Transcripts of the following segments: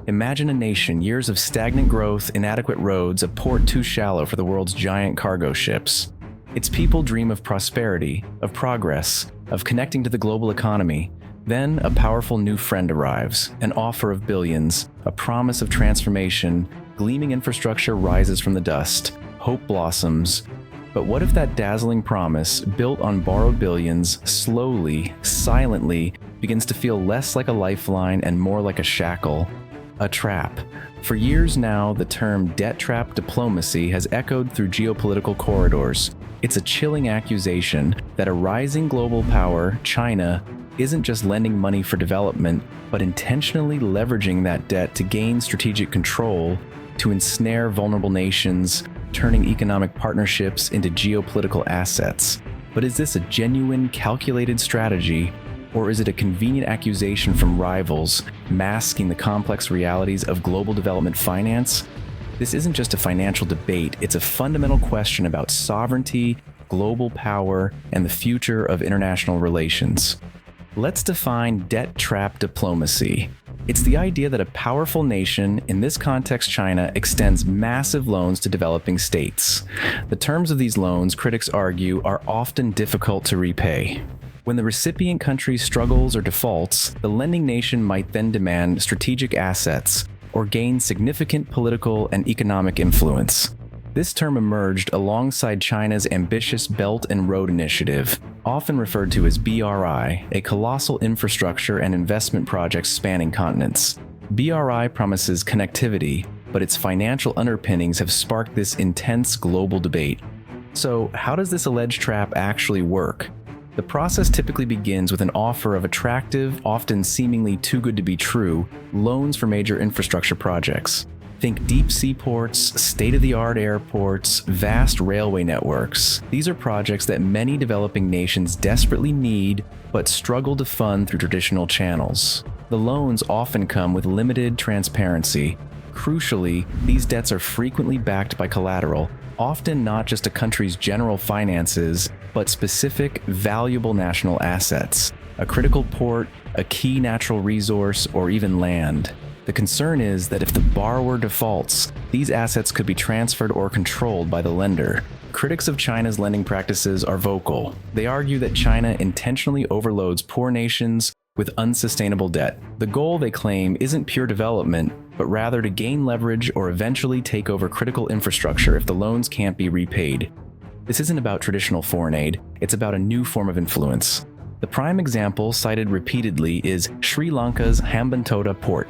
Imagine a nation, years of stagnant growth, inadequate roads, a port too shallow for the world's giant cargo ships. Its people dream of prosperity, of progress, of connecting to the global economy. Then a powerful new friend arrives, an offer of billions, a promise of transformation. Gleaming infrastructure rises from the dust. Hope blossoms. But what if that dazzling promise, built on borrowed billions, slowly, silently, begins to feel less like a lifeline and more like a shackle, a trap? For years now, the term debt trap diplomacy has echoed through geopolitical corridors. It's a chilling accusation that a rising global power, China, isn't just lending money for development, but intentionally leveraging that debt to gain strategic control, to ensnare vulnerable nations, turning economic partnerships into geopolitical assets. But is this a genuine, calculated strategy, or is it a convenient accusation from rivals, masking the complex realities of global development finance? This isn't just a financial debate, it's a fundamental question about sovereignty, global power, and the future of international relations. Let's define debt trap diplomacy. It's the idea that a powerful nation, in this context China, extends massive loans to developing states. The terms of these loans, critics argue, are often difficult to repay. When the recipient country struggles or defaults, the lending nation might then demand strategic assets or gain significant political and economic influence. This term emerged alongside China's ambitious Belt and Road Initiative, often referred to as BRI, a colossal infrastructure and investment project spanning continents. BRI promises connectivity, but its financial underpinnings have sparked this intense global debate. So, how does this alleged trap actually work? The process typically begins with an offer of attractive, often seemingly too good to be true, loans for major infrastructure projects. Think deep seaports, state-of-the-art airports, vast railway networks. These are projects that many developing nations desperately need, but struggle to fund through traditional channels. The loans often come with limited transparency. Crucially, these debts are frequently backed by collateral, often not just a country's general finances, but specific, valuable national assets, a critical port, a key natural resource, or even land. The concern is that if the borrower defaults, these assets could be transferred or controlled by the lender. Critics of China's lending practices are vocal. They argue that China intentionally overloads poor nations with unsustainable debt. The goal, they claim, isn't pure development, but rather to gain leverage or eventually take over critical infrastructure if the loans can't be repaid. This isn't about traditional foreign aid, it's about a new form of influence. The prime example, cited repeatedly, is Sri Lanka's Hambantota port.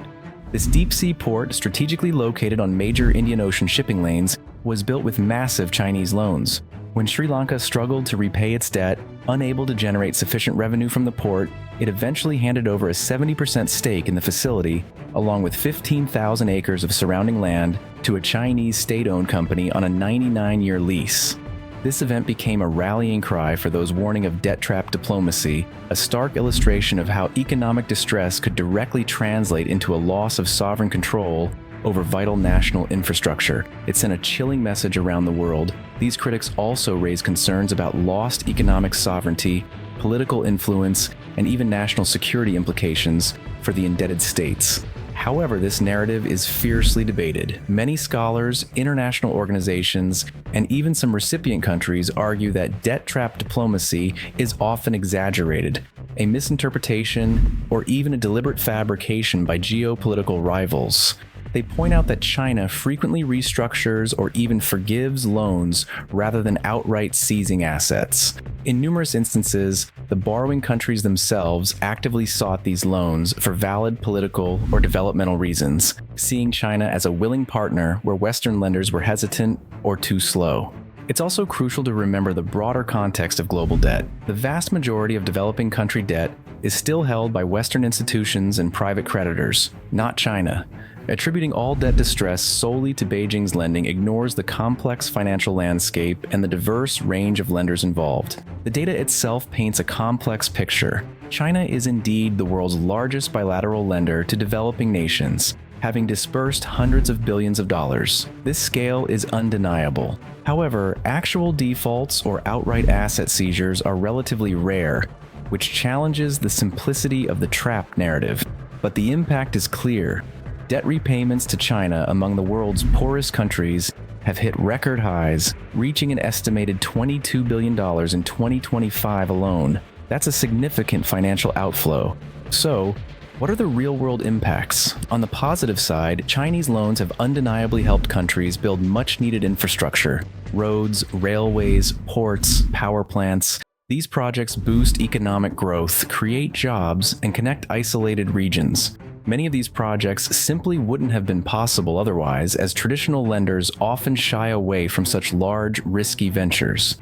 This deep-sea port, strategically located on major Indian Ocean shipping lanes, was built with massive Chinese loans. When Sri Lanka struggled to repay its debt, unable to generate sufficient revenue from the port, it eventually handed over a 70% stake in the facility, along with 15,000 acres of surrounding land, to a Chinese state-owned company on a 99-year lease. This event became a rallying cry for those warning of debt trap diplomacy, a stark illustration of how economic distress could directly translate into a loss of sovereign control over vital national infrastructure. It sent a chilling message around the world. These critics also raise concerns about lost economic sovereignty, political influence, and even national security implications for the indebted states. However, this narrative is fiercely debated. Many scholars, international organizations, and even some recipient countries argue that debt trap diplomacy is often exaggerated, a misinterpretation, or even a deliberate fabrication by geopolitical rivals. They point out that China frequently restructures or even forgives loans rather than outright seizing assets. In numerous instances, the borrowing countries themselves actively sought these loans for valid political or developmental reasons, seeing China as a willing partner where Western lenders were hesitant or too slow. It's also crucial to remember the broader context of global debt. The vast majority of developing country debt is still held by Western institutions and private creditors, not China. Attributing all debt distress solely to Beijing's lending ignores the complex financial landscape and the diverse range of lenders involved. The data itself paints a complex picture. China is indeed the world's largest bilateral lender to developing nations, having disbursed hundreds of billions of dollars. This scale is undeniable. However, actual defaults or outright asset seizures are relatively rare, which challenges the simplicity of the trap narrative. But the impact is clear. Debt repayments to China among the world's poorest countries have hit record highs, reaching an estimated $22 billion in 2025 alone. That's a significant financial outflow. So, what are the real-world impacts? On the positive side, Chinese loans have undeniably helped countries build much-needed infrastructure: roads, railways, ports, power plants. These projects boost economic growth, create jobs, and connect isolated regions. Many of these projects simply wouldn't have been possible otherwise, as traditional lenders often shy away from such large, risky ventures.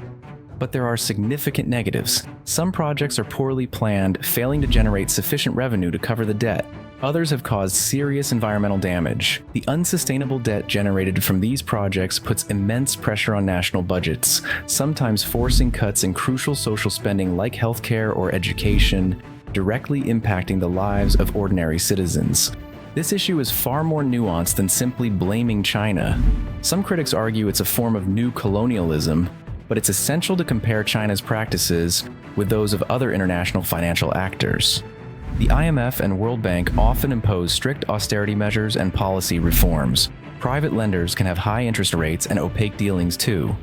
But there are significant negatives. Some projects are poorly planned, failing to generate sufficient revenue to cover the debt. Others have caused serious environmental damage. The unsustainable debt generated from these projects puts immense pressure on national budgets, sometimes forcing cuts in crucial social spending like healthcare or education, directly impacting the lives of ordinary citizens. This issue is far more nuanced than simply blaming China. Some critics argue it's a form of new colonialism, but it's essential to compare China's practices with those of other international financial actors. The IMF and World Bank often impose strict austerity measures and policy reforms. Private lenders can have high interest rates and opaque dealings too.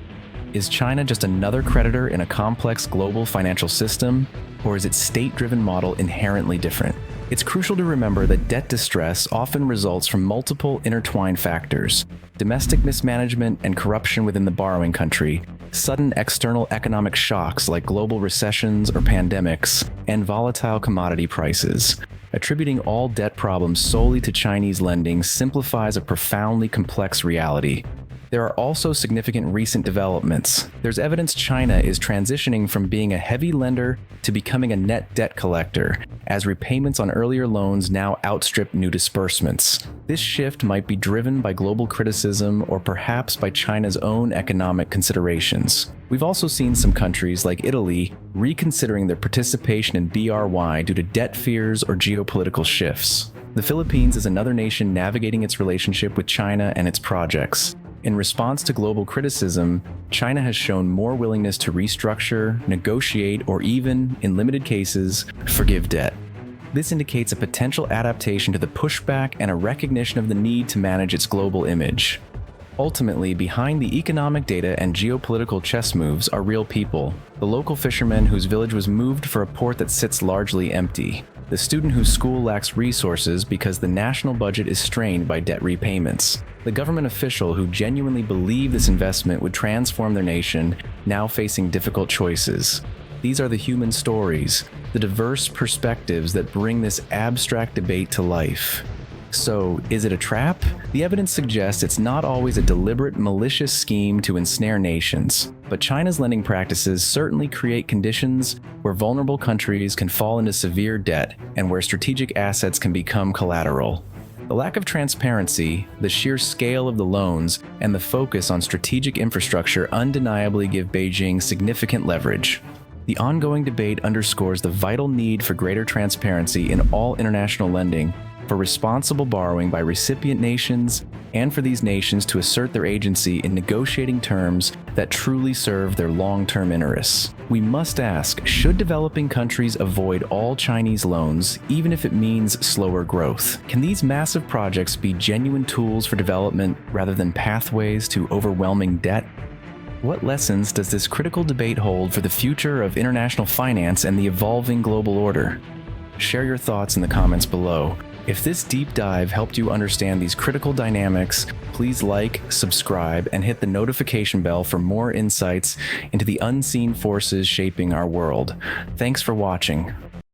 Is China just another creditor in a complex global financial system, or is its state-driven model inherently different? It's crucial to remember that debt distress often results from multiple intertwined factors: domestic mismanagement and corruption within the borrowing country, sudden external economic shocks like global recessions or pandemics, and volatile commodity prices. Attributing all debt problems solely to Chinese lending simplifies a profoundly complex reality. There are also significant recent developments. There's evidence China is transitioning from being a heavy lender to becoming a net debt collector, as repayments on earlier loans now outstrip new disbursements. This shift might be driven by global criticism or perhaps by China's own economic considerations. We've also seen some countries like Italy reconsidering their participation in BRY due to debt fears or geopolitical shifts. The Philippines is another nation navigating its relationship with China and its projects. In response to global criticism, China has shown more willingness to restructure, negotiate, or even, in limited cases, forgive debt. This indicates a potential adaptation to the pushback and a recognition of the need to manage its global image. Ultimately, behind the economic data and geopolitical chess moves are real people: the local fisherman whose village was moved for a port that sits largely empty, the student whose school lacks resources because the national budget is strained by debt repayments, the government official who genuinely believed this investment would transform their nation, now facing difficult choices. These are the human stories, the diverse perspectives that bring this abstract debate to life. So, is it a trap? The evidence suggests it's not always a deliberate, malicious scheme to ensnare nations, but China's lending practices certainly create conditions where vulnerable countries can fall into severe debt and where strategic assets can become collateral. The lack of transparency, the sheer scale of the loans, and the focus on strategic infrastructure undeniably give Beijing significant leverage. The ongoing debate underscores the vital need for greater transparency in all international lending, for responsible borrowing by recipient nations, and for these nations to assert their agency in negotiating terms that truly serve their long-term interests. We must ask, should developing countries avoid all Chinese loans, even if it means slower growth? Can these massive projects be genuine tools for development rather than pathways to overwhelming debt? What lessons does this critical debate hold for the future of international finance and the evolving global order? Share your thoughts in the comments below. If this deep dive helped you understand these critical dynamics, please like, subscribe, and hit the notification bell for more insights into the unseen forces shaping our world. Thanks for watching.